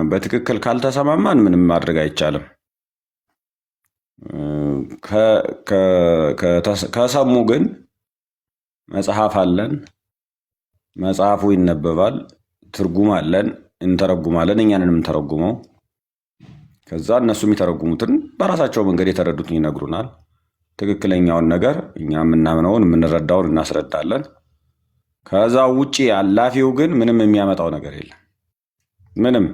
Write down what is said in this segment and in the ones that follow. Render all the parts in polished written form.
በትክክል ካልተሰማማን ምንም ማድረግ አይቻልም። ከሰሙ ግን መጽሐፍ አለን፣ መጽሐፉ ይነበባል፣ ትርጉም አለን፣ እንተረጉማለን፣ እኛንን የምንተረጉመው። ከዛ እነሱ የሚተረጉሙትን በራሳቸው መንገድ የተረዱትን ይነግሩናል። ትክክለኛውን ነገር እኛ የምናምነውን የምንረዳውን እናስረዳለን። ከዛ ውጪ አላፊው ግን ምንም የሚያመጣው ነገር የለም። ምንም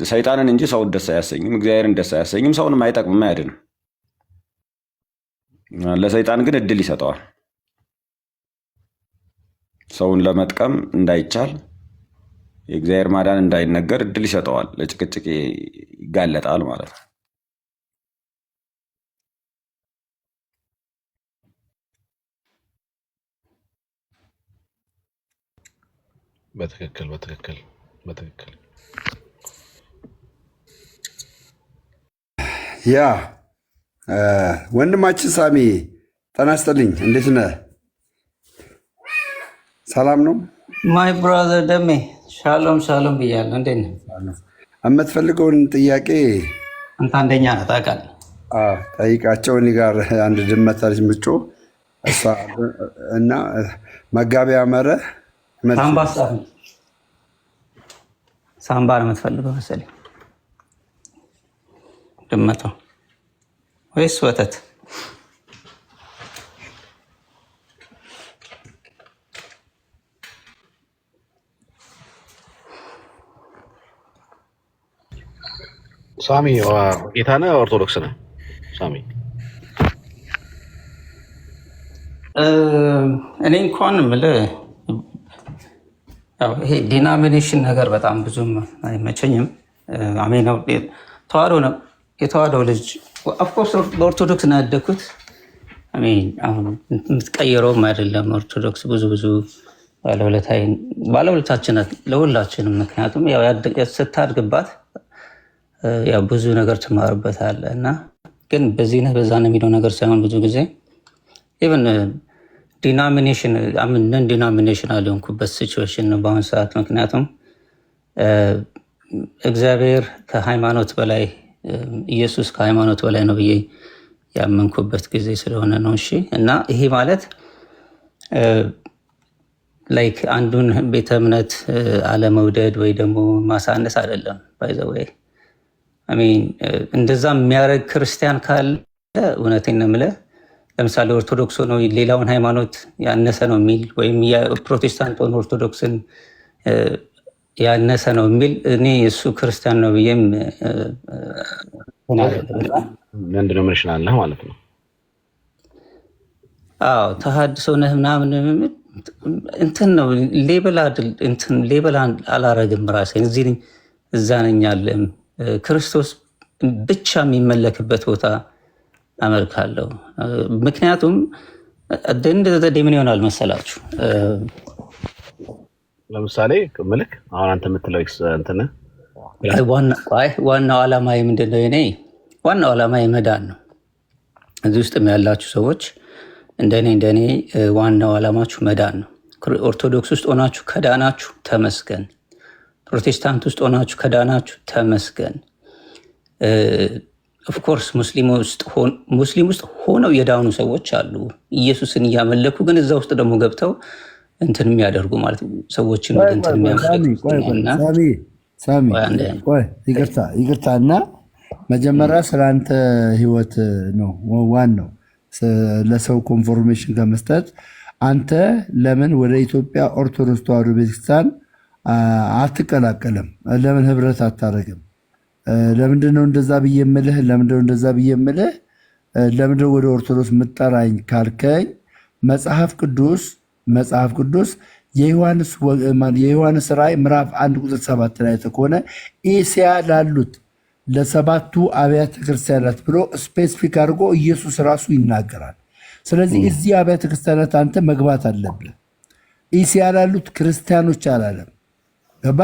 ሰይጣንን እንጂ ሰውን ደስ አያሰኝም፣ እግዚአብሔርን ደስ አያሰኝም፣ ሰውንም አይጠቅምም፣ አያድንም። ለሰይጣን ግን እድል ይሰጠዋል። ሰውን ለመጥቀም እንዳይቻል የእግዚአብሔር ማዳን እንዳይነገር እድል ይሰጠዋል። ለጭቅጭቅ ይጋለጣል ማለት ነው። በትክክል በትክክል በትክክል። ያ ወንድማችን ሳሚ ጤና ይስጥልኝ። እንዴት ነህ? ሰላም ነው? ማይ ብራዘር ደሜ ሻሎም ሻሎም ብያለሁ። እንዴት ነህ? የምትፈልገውን ጥያቄ አንተ አንደኛ ነህ ታውቃለህ። ጠይቃቸው። እኔ ጋር አንድ ድመት አለች የምትጮህ እሷ እና መጋቢያ መረ ሳምባ ነው የምትፈልገው መሰለኝ ድመቷ ወይስ ወተት? ሳሚ ጌታ ነህ ኦርቶዶክስ ነህ? ሳሚ እኔ እንኳን የምልህ ይሄ ዲናሚኔሽን ነገር በጣም ብዙም አይመቸኝም። አሜን ተዋህዶ ነው የተዋህዶ ልጅ ኦፍኮርስ በኦርቶዶክስ ነው ያደግኩት። አሁን የምትቀይረውም አይደለም ኦርቶዶክስ ብዙ ባለውለታችን ለሁላችንም። ምክንያቱም ስታድግባት ብዙ ነገር ትማርበታለህ እና ግን በዚህ ነህ በዛ ነው የሚለው ነገር ሳይሆን ብዙ ጊዜ ኢቨን ዲናሚኔሽናል የሆንኩበት ሲቹዌሽን ነው በአሁኑ ሰዓት። ምክንያቱም እግዚአብሔር ከሃይማኖት በላይ ኢየሱስ ከሃይማኖት በላይ ነው ብዬ ያመንኩበት ጊዜ ስለሆነ ነው። እሺ እና ይሄ ማለት ላይክ አንዱን ቤተ እምነት አለመውደድ ወይ ደግሞ ማሳነስ አይደለም። ባይዘወይ እንደዛ የሚያደርግ ክርስቲያን ካለ እውነቴን ነው የምልህ፣ ለምሳሌ ኦርቶዶክስ ሆኖ ሌላውን ሃይማኖት ያነሰ ነው የሚል ወይም ፕሮቴስታንት ሆኖ ኦርቶዶክስን ያነሰ ነው የሚል እኔ እሱ ክርስቲያን ነው ብዬም አንድ ነው ምንሽናለህ ማለት ነው። አዎ ተሐድሶ ነህ ምናምን እንትን ነው ሌበል አላረግም ራሴን እዚህ እዛ ነኝ አለም ክርስቶስ ብቻ የሚመለክበት ቦታ አመልካለሁ። ምክንያቱም እንደዚህ ምን ይሆናል መሰላችሁ? ለምሳሌ ምልክ አሁን አንተ የምትለው እንትን ዋናው ዓላማዬ ምንድን ነው? የኔ ዋናው ዓላማዬ መዳን ነው። እዚህ ውስጥ ያላችሁ ሰዎች እንደኔ ዋናው ዓላማችሁ መዳን ነው። ኦርቶዶክስ ውስጥ ሆናችሁ ከዳናችሁ ተመስገን። ፕሮቴስታንት ውስጥ ሆናችሁ ከዳናችሁ ተመስገን። ኦፍኮርስ ሙስሊም ውስጥ ሆነው የዳኑ ሰዎች አሉ ኢየሱስን እያመለኩ፣ ግን እዛ ውስጥ ደግሞ ገብተው እንትን የሚያደርጉ ማለት ሰዎችን እንትን ይቅርታ እና መጀመሪያ ስለ አንተ ህይወት ነው ዋናው። ለሰው ኮንፎርሜሽን ከመስጠት አንተ ለምን ወደ ኢትዮጵያ ኦርቶዶክስ ተዋሕዶ ቤተክርስቲያን አትቀላቀልም? ለምን ህብረት አታደርግም? ለምንድነው እንደዛ ብዬ የምልህ? ለምንድነው ወደ ኦርቶዶክስ ምጠራኝ ካልከኝ መጽሐፍ ቅዱስ የዮሐንስ ራእይ ምዕራፍ 1:7 ላይ ከሆነ ኤስያ ላሉት ለሰባቱ አብያተ ክርስቲያናት ብሎ ስፔሲፊክ አድርጎ ኢየሱስ ራሱ ይናገራል። ስለዚህ እዚህ አብያተ ክርስቲያናት አንተ መግባት አለብህ። ኤስያ ላሉት ክርስቲያኖች አላለም። ገባ?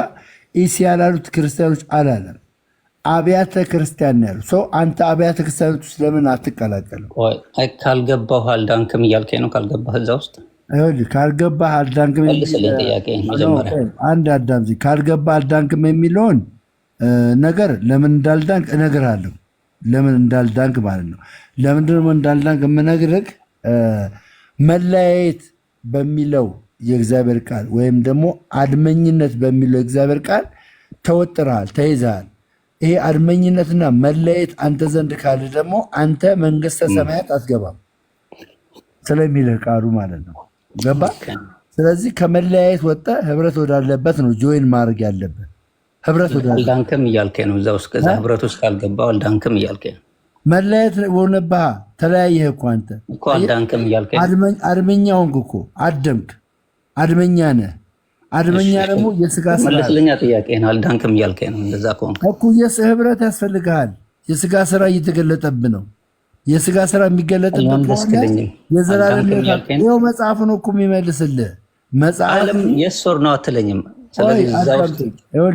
ኤስያ ላሉት ክርስቲያኖች አላለም። አብያተ ክርስቲያን ነው ያሉት። ሰው አንተ አብያተ ክርስቲያኖች ውስጥ ለምን አትቀላቀልም? ካልገባሁ አልዳንክም እያልከኝ ነው? ካልገባህ እዛ ውስጥ ካልገባህ አልዳንክም መልስልኝ ጥያቄ መጀመሪያ። አንድ አዳም ካልገባህ አልዳንክም የሚለውን ነገር ለምን እንዳልዳንክ እነግርሃለሁ። ለምን እንዳልዳንክ ማለት ነው። ለምንድነው እንዳልዳንክ የምነግርህ? መለያየት በሚለው የእግዚአብሔር ቃል ወይም ደግሞ አድመኝነት በሚለው የእግዚአብሔር ቃል ተወጥረሃል፣ ተይዘሃል። ይሄ አድመኝነትና መለያየት አንተ ዘንድ ካለ ደግሞ አንተ መንግስተ ሰማያት አትገባም ስለሚልህ ቃሉ ማለት ነው። ገባ? ስለዚህ ከመለያየት ወጣ ህብረት ወዳለበት ነው ጆይን ማድረግ ያለበት። ህብረት ወዳለበት አልዳንክም እያልከኝ ነው። እዛ ውስጥ ከዛ ህብረት ውስጥ ካልገባው አልዳንክም እያልከኝ ነው። መለያየት ሆነብህ፣ ተለያየህ እኮ አንተ እኮ አልዳንክም እያልከኝ ነው። አድመኛ ሆንክ እኮ አደምክ፣ አድመኛ ነህ። አድመኛ ደግሞ የስጋ ስራ መለስልኛ ጥያቄ ነው። አልዳንክም እያልከኝ ነው። እንደዛ ከሆንክ እኮ ህብረት ያስፈልግሃል። የስጋ ስራ እየተገለጠብህ ነው። የስጋ ስራ የሚገለጥበት ከሆነ የዘላለም ይኸው መጽሐፍ ነው እኮ የሚመልስልህ መጽሐፍ። የስ ኦር ኖ አትለኝም። ስለዚህ እዛ ውስጥ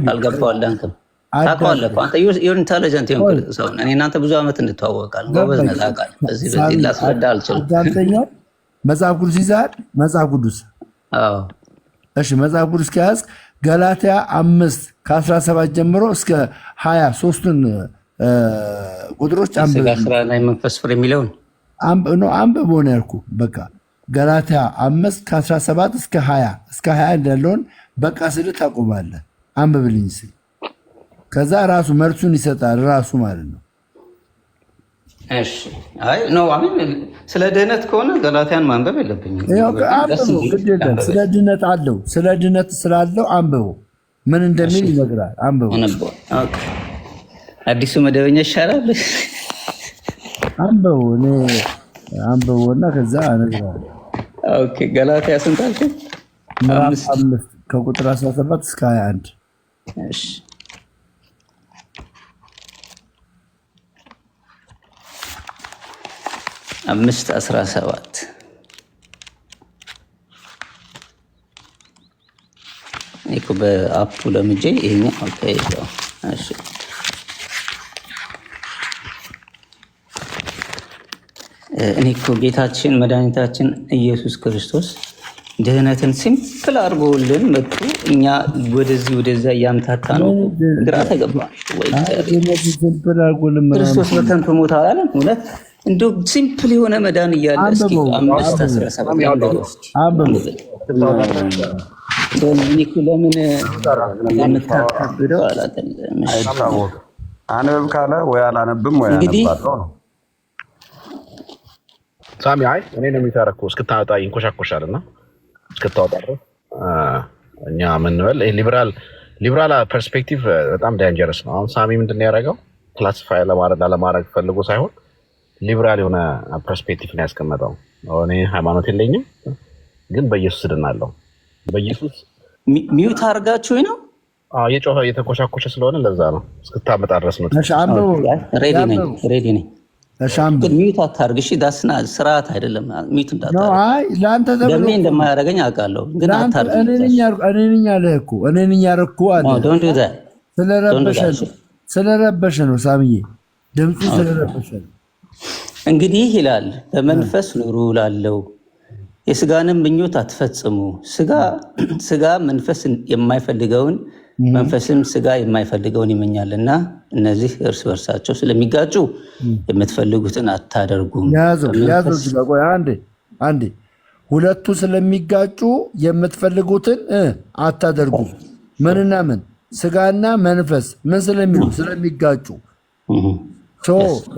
ካልገባው አልዳንክም። ታውቀዋለህ እኮ አንተ ኢንተሊጀንት የሆንክ ሰው ነህ። እኔ እናንተ ብዙ ዓመት እንተዋወቃለን። ጎበዝ ነህ ታውቃለህ። በዚህ ላስረዳ አልችልም። መጽሐፍ ቅዱስ ይዘሃል? መጽሐፍ ቅዱስ እሺ፣ መጽሐፍ ቅዱስ ከያዝክ ገላትያ 5:17 ጀምሮ እስከ 23ቱን ቁጥሮች ስጋ ስራና የመንፈስ ፍሬ የሚለውን አንብቦ ነው ያልኩህ። በቃ ገላትያ 5:17 እስከ 21 ያለውን በቃ ስልህ ታቆማለህ። አንብብልኝ ስል ከዛ ራሱ መልሱን ይሰጣል ራሱ ማለት ነው። እሺ አይ ነው አሜን። ስለ ድህነት ከሆነ ገላትያን ማንበብ የለብኝም። ስለ ድህነት አለው፣ ስለ ድህነት ስላለው አንብበው ምን እንደሚል ይነግራል። አንብበው። አዲሱ መደበኛ ይሻላል። አንብበውና ከዛ እነግርሃለሁ። ኦኬ ገላትያ ስንት አልከኝ? ምዕራፍ 5 ከቁጥር 17 እስከ 21። እሺ 5:17 እኮ በአፑ ለምጄ ይሄኛው አልቀይረው። እሺ እኔ እኮ ጌታችን መድኃኒታችን ኢየሱስ ክርስቶስ ድህነትን ሲምፕል አድርጎልን መጡ። እኛ ወደዚህ ወደዛ እያምታታ ነው። ግራ ተገባ ወይ? ክርስቶስ በከንቱ ሞተ አላለም? እውነት እንደው ሲምፕል የሆነ መዳን እያለ እስኪ 5:17 ለምን የምታካብደው አላውቅም። አንብብ ካለ ወይ አላነብም ወይ አነባለሁ ነው። ሳሚ አይ እኔ ነው የሚታረኩ እስክታወጣ ይንኮሻኮሻልና እስክታወጣ ድረስ እኛ ምንበል ሊበራል ፐርስፔክቲቭ በጣም ዳንጀረስ ነው። አሁን ሳሚ ምንድን ነው ያደረገው? ክላሲፋይ ለማድረግ ፈልጎ ሳይሆን ሊበራል የሆነ ፐርስፔክቲቭ ነው ያስቀመጠው። እኔ ሃይማኖት የለኝም ግን በኢየሱስ ድናለሁ። በኢየሱስ ሚውት አድርጋችሁ ነው የጮኸ የተኮሻኮሸ ስለሆነ ለዛ ነው እስክታመጣ ድረስ ነው። ሬዲ ነኝ። ሚውት አታርግ እሺ። ዳስና ስርዓት አይደለም። ሚውት እንዳታርግ ደሜ እንደማያደርገኝ አውቃለሁ፣ ግን አታርግ። እኔ ነኝ ያለህ እኮ እኔ ነኝ ያደረኩህ አለ። ስለረበሸ ነው ሳምዬ፣ ድምፁ ስለረበሸ ነው። እንግዲህ ይላል በመንፈስ ኑሩ ላለው የስጋንም ምኞት አትፈጽሙ። ስጋ መንፈስ የማይፈልገውን መንፈስም ስጋ የማይፈልገውን ይመኛልና እነዚህ እርስ በርሳቸው ስለሚጋጩ የምትፈልጉትን አታደርጉም። አንዴ ሁለቱ ስለሚጋጩ የምትፈልጉትን አታደርጉም። ምንና ምን? ስጋና መንፈስ ምን ስለሚሉ ስለሚጋጩ።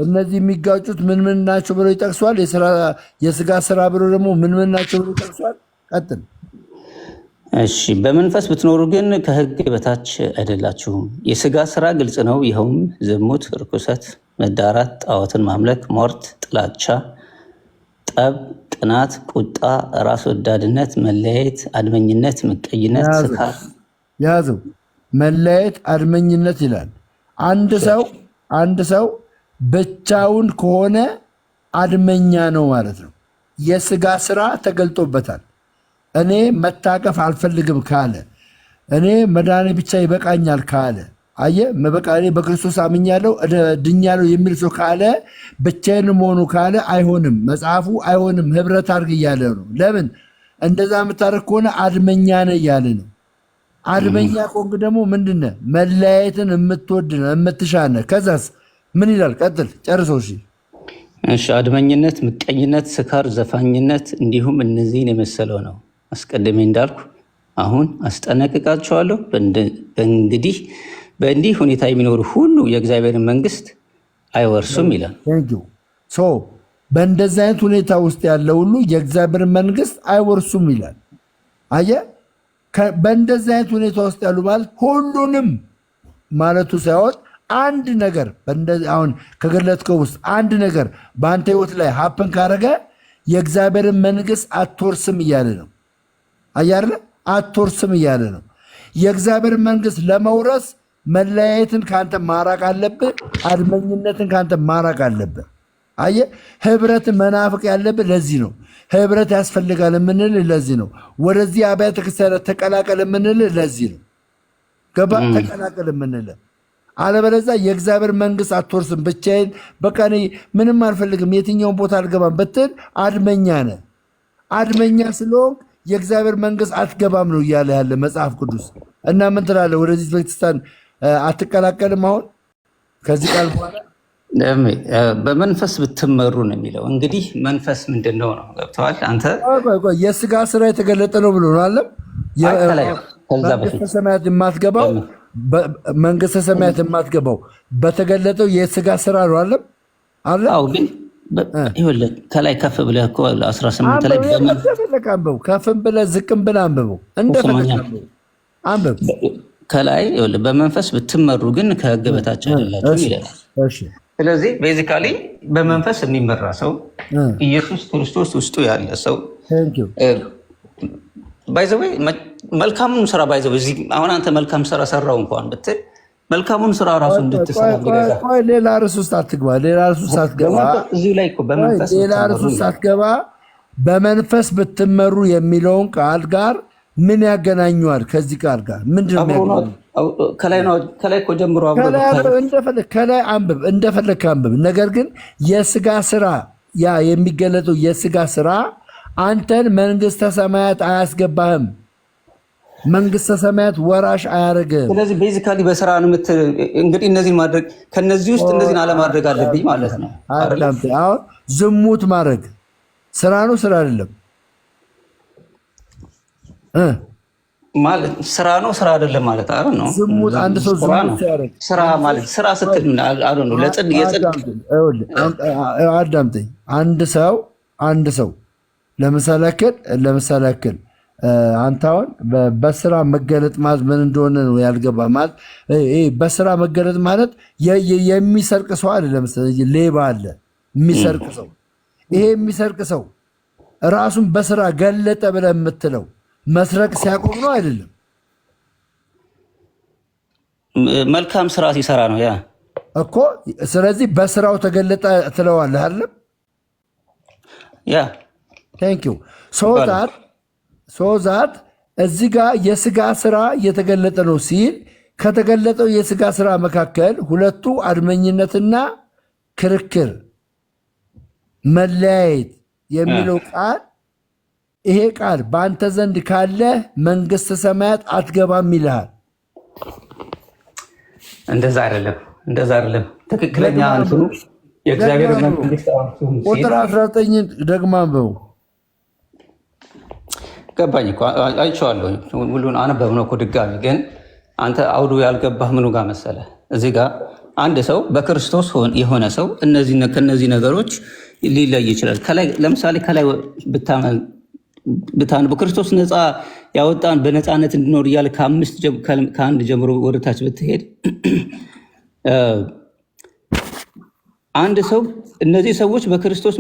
እነዚህ የሚጋጩት ምን ምን ናቸው ብሎ ይጠቅሷል። የስጋ ስራ ብሎ ደግሞ ምን ምን ናቸው ብሎ ይጠቅሷል። ቀጥል። እሺ በመንፈስ ብትኖሩ ግን ከሕግ በታች አይደላችሁም። የስጋ ስራ ግልጽ ነው፣ ይኸውም ዝሙት፣ ርኩሰት፣ መዳራት፣ ጣዖትን ማምለክ፣ ሟርት፣ ጥላቻ፣ ጠብ፣ ቅናት፣ ቁጣ፣ ራስ ወዳድነት፣ መለያየት፣ አድመኝነት፣ ምቀኝነት፣ ስካር። ያዘው መለያየት፣ አድመኝነት ይላል። አንድ ሰው ብቻውን ከሆነ አድመኛ ነው ማለት ነው። የስጋ ስራ ተገልጦበታል። እኔ መታቀፍ አልፈልግም ካለ፣ እኔ መዳኔ ብቻ ይበቃኛል ካለ፣ አየህ በቃ እኔ በክርስቶስ አምኛለሁ ድኛለሁ የሚል ሰው ካለ፣ ብቻዬን መሆኑ ካለ አይሆንም። መጽሐፉ አይሆንም ህብረት አድርግ እያለ ነው። ለምን? እንደዛ የምታደርግ ከሆነ አድመኛ ነህ እያለ ነው። አድመኛ ቆንክ ደግሞ ምንድነህ? መለያየትን የምትወድ ነው የምትሻ ነህ። ከዛስ ምን ይላል? ቀጥል ጨርሰው። እሺ አድመኝነት፣ ምቀኝነት፣ ስካር፣ ዘፋኝነት እንዲሁም እነዚህን የመሰለው ነው። አስቀድሜ እንዳልኩ አሁን አስጠነቅቃቸዋለሁ። እንግዲህ በእንዲህ ሁኔታ የሚኖሩ ሁሉ የእግዚአብሔርን መንግስት አይወርሱም ይላል። በእንደዚህ አይነት ሁኔታ ውስጥ ያለ ሁሉ የእግዚአብሔር መንግስት አይወርሱም ይላል። አየህ፣ በእንደዚህ አይነት ሁኔታ ውስጥ ያሉ ማለት ሁሉንም ማለቱ ሳይሆን አንድ ነገር አሁን ከገለጥከው ውስጥ አንድ ነገር በአንተ ህይወት ላይ ሀፕን ካረገ የእግዚአብሔርን መንግስት አትወርስም እያለ ነው። አያለ አትወርስም እያለ ነው። የእግዚአብሔር መንግስት ለመውረስ መለያየትን ከአንተ ማራቅ አለብህ። አድመኝነትን ከአንተ ማራቅ አለብህ። አየህ፣ ህብረት መናፍቅ ያለብህ ለዚህ ነው። ህብረት ያስፈልጋል የምንልህ ለዚህ ነው። ወደዚህ አብያተ ክርስቲያናት ተቀላቀል የምንልህ ለዚህ ነው። ገባ? ተቀላቀል የምንልህ አለበለዚያ የእግዚአብሔር መንግስት አትወርስም። ብቻዬን በቃ እኔ ምንም አልፈልግም የትኛውን ቦታ አልገባም ብትል አድመኛ ነህ። አድመኛ ስለሆንክ የእግዚአብሔር መንግስት አትገባም ነው እያለ ያለ መጽሐፍ ቅዱስ። እና ምን ትላለህ? ወደዚህ ቤተክርስቲያን አትቀላቀልም? አሁን ከዚህ ቃል በኋላ በመንፈስ ብትመሩ ነው የሚለው። እንግዲህ መንፈስ ምንድን ነው ነው? ገብተዋል? አንተ የስጋ ስራ የተገለጠ ነው ብሎ ነው አለም። መንግስተ ሰማያት የማትገባው መንግስተ ሰማያት የማትገባው በተገለጠው የስጋ ስራ ነው አለም አለ። ግን ከላይ ከፍ ብለህ እኮ 18 ላይ አንብበው፣ ከፍም ብለህ ዝቅም ብለህ አንብበው፣ እንደፈለግ አንብብ። ከላይ በመንፈስ ብትመሩ ግን ከህግ በታች አይደላችሁም ይላል። ስለዚህ ቤዚካሊ በመንፈስ የሚመራ ሰው ኢየሱስ ክርስቶስ ውስጡ ያለ ሰው ባይዘዌ መልካሙን ስራ ባይዘዌ አሁን አንተ መልካም ስራ ሰራው እንኳን ብትል መልካሙን ስራ ራሱ እንድትሰራ ሌላ ርዕስ ውስጥ አትግባ። ሌላ ርዕስ ውስጥ አትገባ። እዚሁ ላይ እኮ በመንፈስ ሌላ ርዕስ ውስጥ አትገባ። በመንፈስ ብትመሩ የሚለውን ቃል ጋር ምን ያገናኘዋል? ከዚህ ቃል ጋር ምንድነው የሚያገናኘው? ከላይ እኮ ጀምሮ ከላይ አንብብ፣ እንደፈለግህ አንብብ። ነገር ግን የስጋ ስራ ያ የሚገለጠው የስጋ ስራ አንተን መንግስተ ሰማያት አያስገባህም። መንግስተ ሰማያት ወራሽ አያደርግም። ስለዚህ ቤዚካሊ በስራ ነው እንግዲህ እነዚህን ማድረግ ከነዚህ ውስጥ እነዚህን አለማድረግ አለብኝ ማለት ነው። አሁን ዝሙት ማድረግ ስራ ነው? ስራ አይደለም ማለት ስራ ነው? ስራ አይደለም ማለት አይደል ነው። ዝሙት አንድ ሰው ዝሙት ሲያደርግ ስራ ማለት ስራ ስትል ምን አይደል ነው? አዳምጠኝ። አንድ ሰው ለምሳሌ ያክል አንተ አሁን በስራ መገለጥ ማለት ምን እንደሆነ ነው ያልገባ። ማለት በስራ መገለጥ ማለት የሚሰርቅ ሰው አይደለም። ሌባ አለ የሚሰርቅ ሰው። ይሄ የሚሰርቅ ሰው ራሱን በስራ ገለጠ ብለህ የምትለው መስረቅ ሲያቆም ነው አይደለም? መልካም ስራ ሲሰራ ነው ያ እኮ። ስለዚህ በስራው ተገለጠ ትለዋለህ አይደለም? ያ ቴንክ ዩ ሶዛት እዚህ ጋር የስጋ ስራ እየተገለጠ ነው ሲል ከተገለጠው የስጋ ስራ መካከል ሁለቱ አድመኝነትና ክርክር፣ መለያየት የሚለው ቃል ይሄ ቃል በአንተ ዘንድ ካለ መንግስተ ሰማያት አትገባም ይልሃል። እንደዛ አይደለም። ትክክለኛ እንትኑ የእግዚአብሔር መንግስት ቁጥር 19 ደግማ አንብበው። ገባኝ እኮ አይቼዋለሁ። ሁሉን አነበብነው እኮ ድጋሚ። ግን አንተ አውዱ ያልገባህ ምኑ ጋር መሰለህ? እዚህ ጋር አንድ ሰው በክርስቶስ የሆነ ሰው ከነዚህ ነገሮች ሊለይ ይችላል። ለምሳሌ ከላይ ብታነብ ክርስቶስ ነፃ ያወጣን በነፃነት እንድኖር እያለ ከአንድ ጀምሮ ወደታች ብትሄድ አንድ ሰው እነዚህ ሰዎች በክርስቶስ